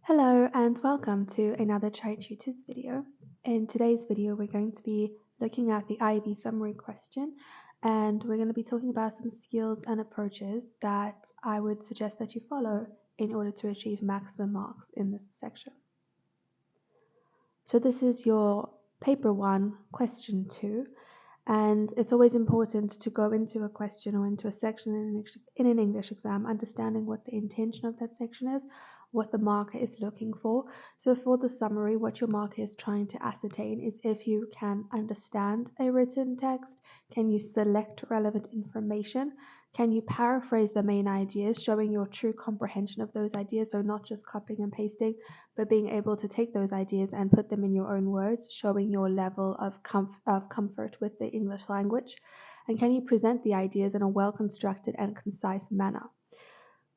Hello and welcome to another Tri-tutors video. In today's video, we're going to be looking at the IEB summary question, and we're going to be talking about some skills and approaches that I would suggest that you follow in order to achieve maximum marks in this section. So this is your paper 1, question 2, and it's always important to go into a question or into a section in an English exam understanding what the intention of that section is, what the marker is looking for. So for the summary, what your marker is trying to ascertain is if you can understand a written text, can you select relevant information, can you paraphrase the main ideas, showing your true comprehension of those ideas, so not just copying and pasting, but being able to take those ideas and put them in your own words, showing your level of comfort with the English language. And can you present the ideas in a well-constructed and concise manner?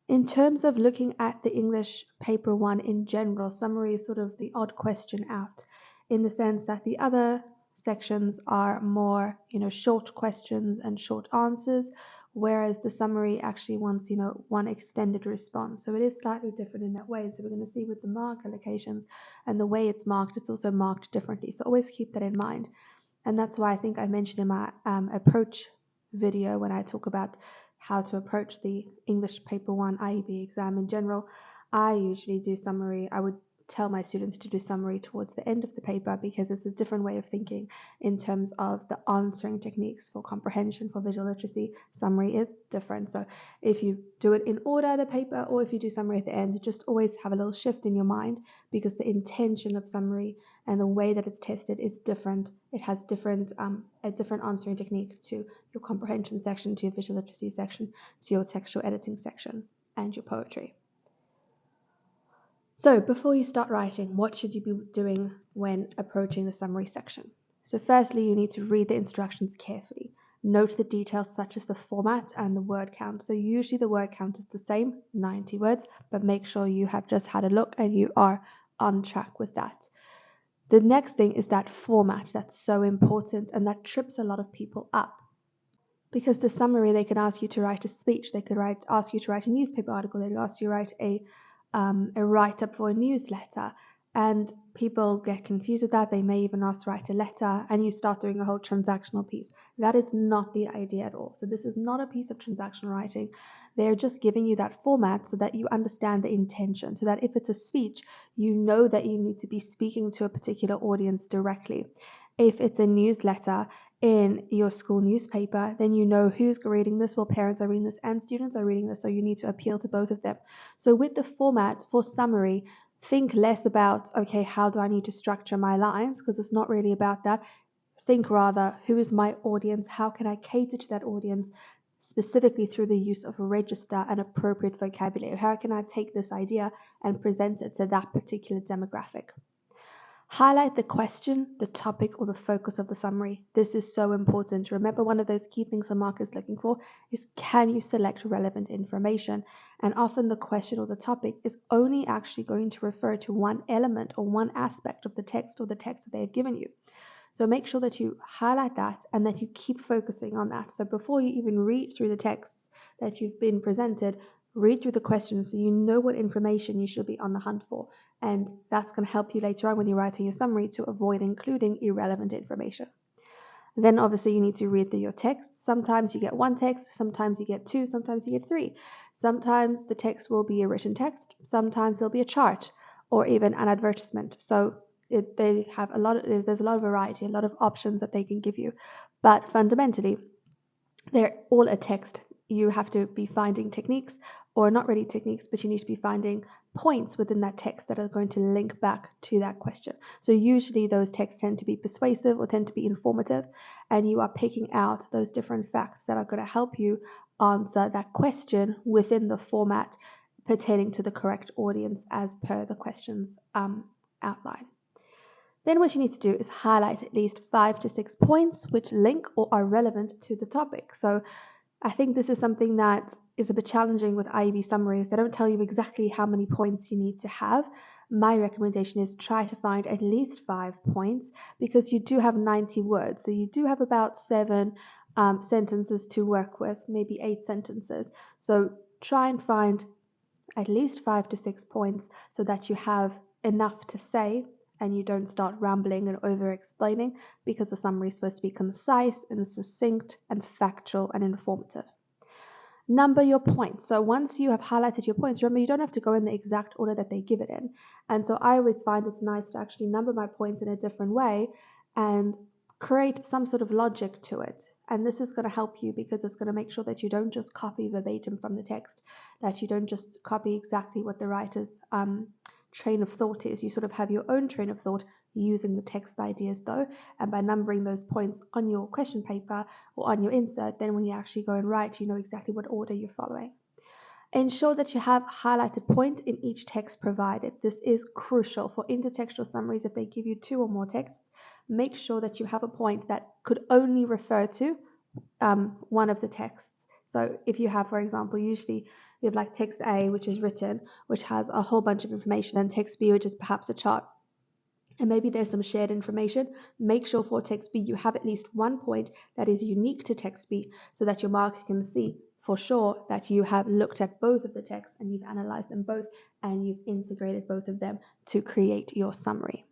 In terms of looking at the English paper 1 in general, summary is sort of the odd question out, in the sense that the other sections are more, short questions and short answers, whereas the summary actually wants, one extended response. So it is slightly different in that way. So we're going to see with the mark allocations and the way it's marked, it's also marked differently. So always keep that in mind. And that's why I think I mentioned in my approach video when I talk about how to approach the English paper 1 IEB exam in general, I usually do summary. I would tell my students to do summary towards the end of the paper because it's a different way of thinking in terms of the answering techniques for comprehension, for visual literacy. Summary is different. So if you do it in order, the paper, or if you do summary at the end, just always have a little shift in your mind because the intention of summary and the way that it's tested is different. It has a different answering technique to your comprehension section, to your visual literacy section, to your textual editing section, and your poetry. So before you start writing, what should you be doing when approaching the summary section? So firstly, you need to read the instructions carefully. Note the details such as the format and the word count. So usually the word count is the same, 90 words, but make sure you have just had a look and you are on track with that. The next thing is that format. That's so important, and that trips a lot of people up. Because the summary, they can ask you to write a speech, they could ask you to write a newspaper article, they could ask you to write a write-up for a newsletter, and people get confused with that. They may even ask to write a letter, and you start doing a whole transactional piece. That is not the idea at all. So this is not a piece of transactional writing. They're just giving you that format so that you understand the intention, so that if it's a speech, you know that you need to be speaking to a particular audience directly. If it's a newsletter in your school newspaper, then you know who's reading this. Well, parents are reading this and students are reading this, so you need to appeal to both of them. So with the format for summary, think less about, okay, how do I need to structure my lines? Because it's not really about that. Think rather, who is my audience? How can I cater to that audience specifically through the use of register and appropriate vocabulary? How can I take this idea and present it to that particular demographic? Highlight the question, the topic, or the focus of the summary. This is so important. Remember, one of those key things the marker is looking for is, can you select relevant information? And often the question or the topic is only actually going to refer to one element or one aspect of the text or the text that they have given you. So make sure that you highlight that and that you keep focusing on that. So before you even read through the texts that you've been presented, read through the questions so you know what information you should be on the hunt for. And that's going to help you later on when you're writing your summary to avoid including irrelevant information. Then obviously you need to read through your text. Sometimes you get one text, sometimes you get two, sometimes you get three. Sometimes the text will be a written text, sometimes there'll be a chart or even an advertisement. So there's a lot of variety, a lot of options that they can give you. But fundamentally, they're all a text. You have to be finding techniques, or not really techniques, but you need to be finding points within that text that are going to link back to that question. So usually those texts tend to be persuasive or tend to be informative, and you are picking out those different facts that are going to help you answer that question within the format pertaining to the correct audience as per the question's outline. Then what you need to do is highlight at least 5 to 6 points which link or are relevant to the topic. So I think this is something that is a bit challenging with IEB summaries. They don't tell you exactly how many points you need to have. My recommendation is try to find at least 5 points because you do have 90 words. So you do have about 7 sentences to work with, maybe 8 sentences. So try and find at least 5 to 6 points so that you have enough to say and you don't start rambling and over explaining, because the summary is supposed to be concise and succinct and factual and informative. Number your points. So once you have highlighted your points, remember you don't have to go in the exact order that they give it in. And so I always find it's nice to actually number my points in a different way and create some sort of logic to it. And this is going to help you because it's going to make sure that you don't just copy verbatim from the text, that you don't just copy exactly what the writer's train of thought is. You sort of have your own train of thought using the text ideas though, and by numbering those points on your question paper or on your insert, then when you actually go and write, you know exactly what order you're following. Ensure that you have highlighted point in each text provided. This is crucial for intertextual summaries. If they give you 2 or more texts, make sure that you have a point that could only refer to one of the texts. So if you have, for example, usually you have like text A, which is written, which has a whole bunch of information, and text B, which is perhaps a chart, and maybe there's some shared information, make sure for text B you have at least one point that is unique to text B so that your marker can see for sure that you have looked at both of the texts and you've analyzed them both and you've integrated both of them to create your summary.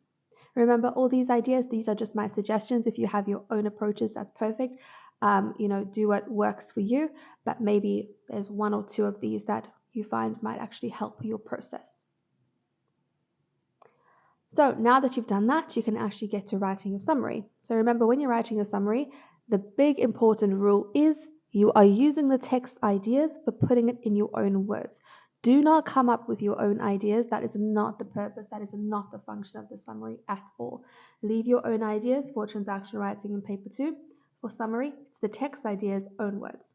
Remember, all these ideas, these are just my suggestions. If you have your own approaches, that's perfect. Do what works for you, but maybe there's 1 or 2 of these that you find might actually help your process. So now that you've done that, you can actually get to writing your summary. So remember, when you're writing a summary, the big important rule is you are using the text ideas but putting it in your own words. Do not come up with your own ideas. That is not the purpose. That is not the function of the summary at all. Leave your own ideas for transaction writing in paper 2. For summary, it's the text ideas, own words.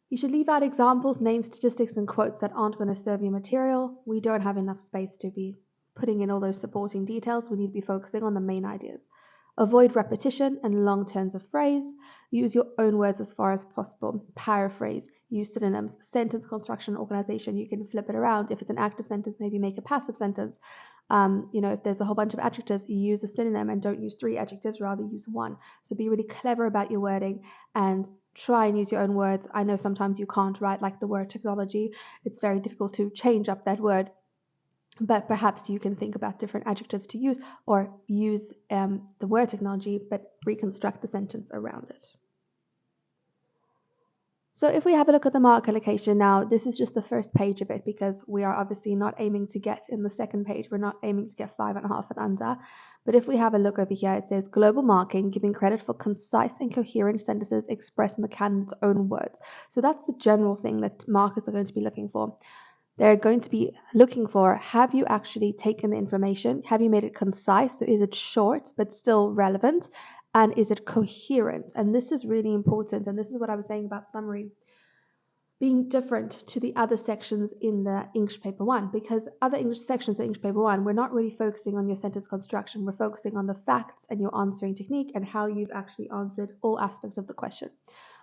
You should leave out examples, names, statistics, and quotes that aren't going to serve your material. We don't have enough space to be putting in all those supporting details. We need to be focusing on the main ideas. Avoid repetition and long turns of phrase. Use your own words as far as possible. Paraphrase. Use synonyms. Sentence construction, organization. You can flip it around. If it's an active sentence, maybe make a passive sentence. If there's a whole bunch of adjectives, you use a synonym and don't use 3 adjectives, rather use 1. So be really clever about your wording and try and use your own words. I know sometimes you can't write like the word technology. It's very difficult to change up that word. But perhaps you can think about different adjectives to use, or use the word technology, but reconstruct the sentence around it. So if we have a look at the mark allocation now, this is just the first page of it because we are obviously not aiming to get in the second page. We're not aiming to get 5.5 and under. But if we have a look over here, it says global marking, giving credit for concise and coherent sentences expressed in the candidate's own words. So that's the general thing that markers are going to be looking for. They're going to be looking for, have you actually taken the information? Have you made it concise? So is it short but still relevant? And is it coherent? And this is really important. And this is what I was saying about summary being different to the other sections in the English paper 1, because other English sections in English paper 1, we're not really focusing on your sentence construction. We're focusing on the facts and your answering technique and how you've actually answered all aspects of the question.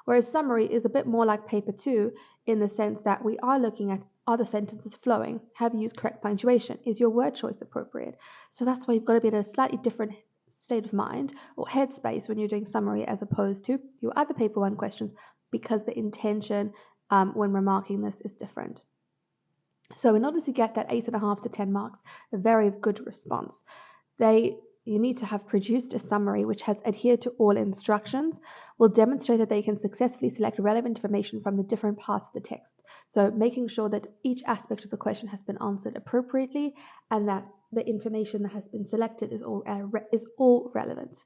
Whereas summary is a bit more like paper 2 in the sense that we are looking at, are the sentences flowing? Have you used correct punctuation? Is your word choice appropriate? So that's why you've got to be in a slightly different state of mind or headspace when you're doing summary as opposed to your other paper 1 questions, because the intention when we're marking this is different. So in order to get that 8.5 to 10 marks, a very good response, you need to have produced a summary which has adhered to all instructions, will demonstrate that they can successfully select relevant information from the different parts of the text. So making sure that each aspect of the question has been answered appropriately and that the information that has been selected is all relevant.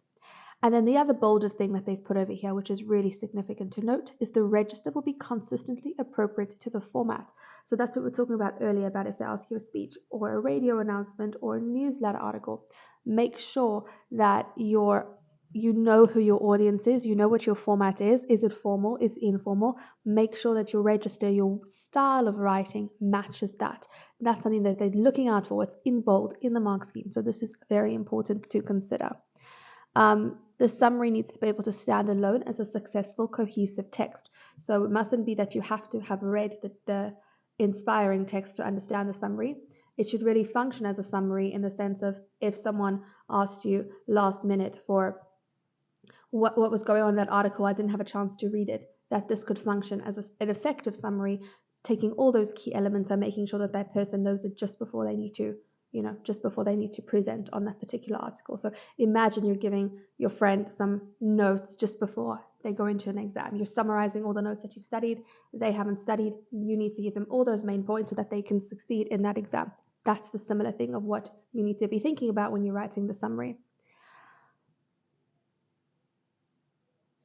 And then the other bolder thing that they've put over here, which is really significant to note, is the register will be consistently appropriate to the format. So that's what we were talking about earlier, about if they ask you a speech or a radio announcement or a newsletter article, make sure that you know who your audience is, you know what your format is it formal, is it informal, make sure that your register, your style of writing matches that. That's something that they're looking out for. It's in bold in the mark scheme. So this is very important to consider. The summary needs to be able to stand alone as a successful, cohesive text. So it mustn't be that you have to have read the inspiring text to understand the summary. It should really function as a summary in the sense of if someone asked you last minute for what was going on in that article, I didn't have a chance to read it, that this could function as an effective summary taking all those key elements and making sure that that person knows it just before they need to, just before they need to present on that particular article. So imagine you're giving your friend some notes just before they go into an exam. You're summarizing all the notes that you've studied. They haven't studied. You need to give them all those main points so that they can succeed in that exam. That's the similar thing of what you need to be thinking about when you're writing the summary.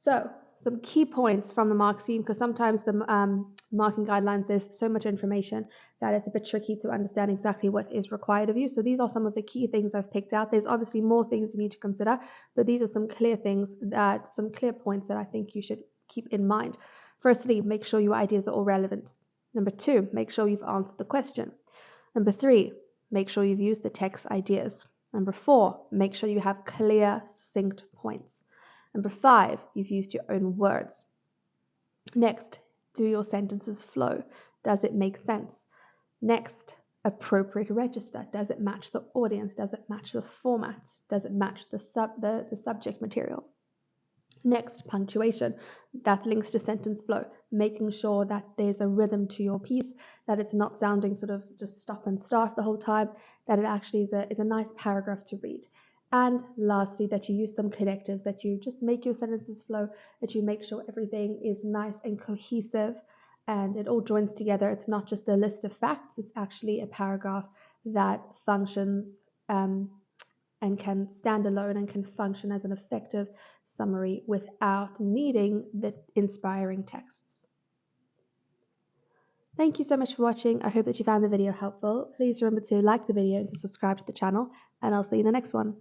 So some key points from the mark scheme, because sometimes the marking guidelines, there's so much information that it's a bit tricky to understand exactly what is required of you. So these are some of the key things I've picked out. There's obviously more things you need to consider, but these are some clear things, some clear points that I think you should keep in mind. Firstly, make sure your ideas are all relevant. Number 2, make sure you've answered the question. Number 3, make sure you've used the text ideas. Number 4, make sure you have clear, succinct points. Number 5, you've used your own words. Next, do your sentences flow? Does it make sense? Next, appropriate register. Does it match the audience? Does it match the format? Does it match the subject material? Next, punctuation. That links to sentence flow, making sure that there's a rhythm to your piece, that it's not sounding sort of just stop and start the whole time, that it actually is a nice paragraph to read. And lastly, that you use some connectives, that you just make your sentences flow, that you make sure everything is nice and cohesive and it all joins together. It's not just a list of facts, it's actually a paragraph that functions and can stand alone and can function as an effective summary without needing the inspiring texts. Thank you so much for watching. I hope that you found the video helpful. Please remember to like the video and to subscribe to the channel, and I'll see you in the next one.